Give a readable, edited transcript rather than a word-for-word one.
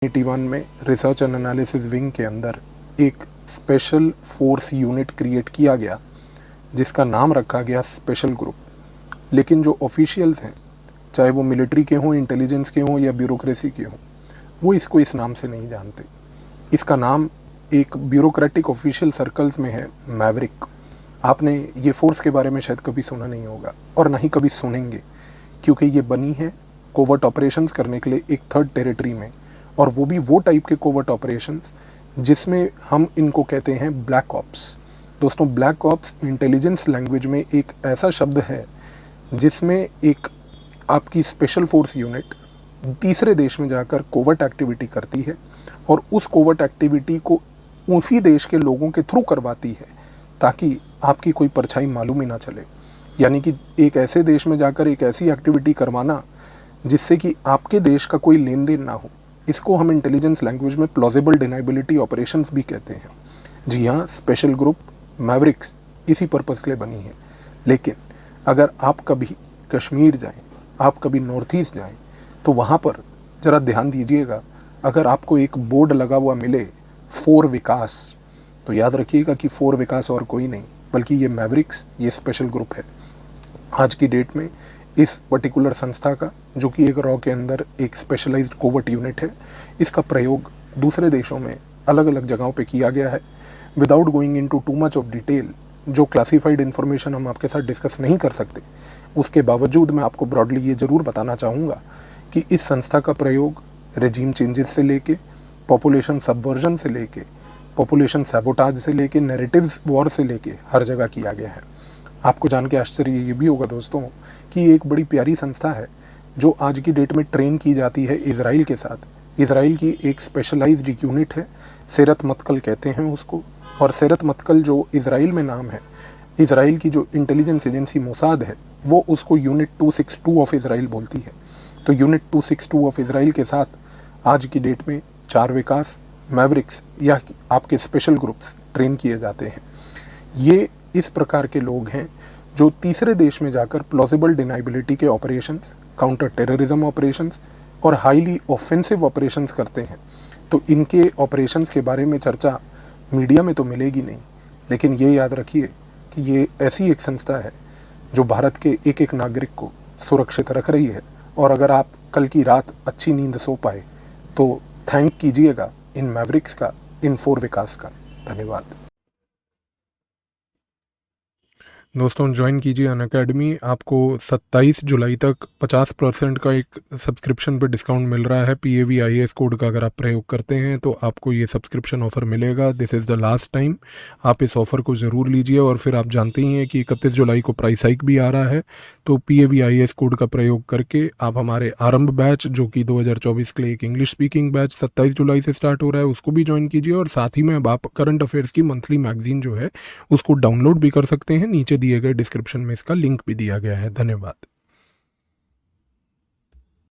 81 में research and analysis wing के अंदर एक स्पेशल फोर्स यूनिट क्रिएट किया गया जिसका नाम रखा गया स्पेशल ग्रुप। लेकिन जो ऑफिशियल्स हैं, चाहे वो मिलिट्री के हों, इंटेलिजेंस के हों या ब्यूरोक्रेसी के हों, वो इसको इस नाम से नहीं जानते। इसका नाम एक ब्यूरोक्रेटिक ऑफिशियल सर्कल्स में है मैवरिक। आपने ये फोर्स के बारे में शायद कभी सुना नहीं होगा और ना ही कभी सुनेंगे, क्योंकि ये बनी है कोवर्ट ऑपरेशंस करने के लिए एक थर्ड टेरिटरी में, और वो भी वो टाइप के कोवर्ट ऑपरेशंस जिसमें हम इनको कहते हैं ब्लैक ऑप्स। दोस्तों, ब्लैक ऑप्स इंटेलिजेंस लैंग्वेज में एक ऐसा शब्द है जिसमें एक आपकी स्पेशल फोर्स यूनिट तीसरे देश में जाकर कोवर्ट एक्टिविटी करती है और उस कोवर्ट एक्टिविटी को उसी देश के लोगों के थ्रू करवाती है ताकि आपकी कोई परछाई मालूम ही ना चले। यानी कि एक ऐसे देश में जाकर एक ऐसी एक्टिविटी करवाना जिससे कि आपके देश का कोई लेन देन ना हो, इसको हम इंटेलिजेंस लैंग्वेज में प्लॉजिबल डिनाइबिलिटी ऑपरेशंस भी कहते हैं। जी हाँ, स्पेशल ग्रुप मैवरिक्स इसी पर्पज़ के लिए बनी है। लेकिन अगर आप कभी कश्मीर जाएं, आप कभी नॉर्थ ईस्ट जाएं, तो वहाँ पर ज़रा ध्यान दीजिएगा, अगर आपको एक बोर्ड लगा हुआ मिले फोर विकास, तो याद रखिएगा कि फोर विकास और कोई नहीं बल्कि ये मैवरिक्स, ये स्पेशल ग्रुप है। आज की डेट में इस पर्टिकुलर संस्था का, जो कि एक रॉ के अंदर एक स्पेशलाइज्ड कोवर्ट यूनिट है, इसका प्रयोग दूसरे देशों में अलग अलग जगहों पे किया गया है। Without going into too much of detail, जो क्लासिफाइड इन्फॉर्मेशन हम आपके साथ डिस्कस नहीं कर सकते, उसके बावजूद मैं आपको ब्रॉडली ये ज़रूर बताना चाहूँगा कि इस संस्था का प्रयोग रेजीम चेंजेस से लेके, पॉपुलेशन सबवर्जन से लेके, पॉपुलेशन सैबोटाज से लेके, नैरेटिव्स वॉर से लेके हर जगह किया गया है। आपको जान के आश्चर्य ये भी होगा दोस्तों कि एक बड़ी प्यारी संस्था है जो आज की डेट में ट्रेन की जाती है इज़राइल के साथ। इज़राइल की एक स्पेशलाइज्ड यूनिट है, सेरत मतकल कहते हैं उसको, और सेरत मतकल जो इज़राइल में नाम है, इज़राइल की जो इंटेलिजेंस एजेंसी मोसाद है वो उसको यूनिट 262 ऑफ इज़राइल बोलती है। तो यूनिट 262 ऑफ इज़राइल के साथ आज की डेट में 4 विकास, मैवरिक्स या आपके स्पेशल ग्रुप्स ट्रेन किए जाते हैं। ये इस प्रकार के लोग हैं जो तीसरे देश में जाकर प्लॉजिबल डिनाइबिलिटी के ऑपरेशंस, काउंटर टेररिज्म ऑपरेशंस और हाईली ऑफेंसिव ऑपरेशंस करते हैं। तो इनके ऑपरेशंस के बारे में चर्चा मीडिया में तो मिलेगी नहीं, लेकिन ये याद रखिए कि ये ऐसी एक संस्था है जो भारत के एक एक नागरिक को सुरक्षित रख रही है। और अगर आप कल की रात अच्छी नींद सो पाए तो थैंक कीजिएगा इन मैवरिक्स का, इन फोर विकास का। धन्यवाद दोस्तों। ज्वाइन कीजिए अनअकैडमी। आपको 27 जुलाई तक 50% का एक सब्सक्रिप्शन पे डिस्काउंट मिल रहा है। PAVIAS कोड का अगर आप प्रयोग करते हैं तो आपको ये सब्सक्रिप्शन ऑफ़र मिलेगा। This is the last time, आप इस ऑफ़र को ज़रूर लीजिए। और फिर आप जानते ही हैं कि 31 जुलाई को प्राइस हाइक भी आ रहा है, तो PAVIAS कोड का प्रयोग करके आप हमारे आरंभ बैच, जो कि 2024 के लिए एक इंग्लिश स्पीकिंग बैच 27 जुलाई से स्टार्ट हो रहा है, उसको भी ज्वाइन कीजिए। और साथ ही में अब आप करंट अफेयर्स की मंथली मैगजीन जो है उसको डाउनलोड भी कर सकते हैं। नीचे दिए गए डिस्क्रिप्शन में इसका लिंक भी दिया गया है। धन्यवाद।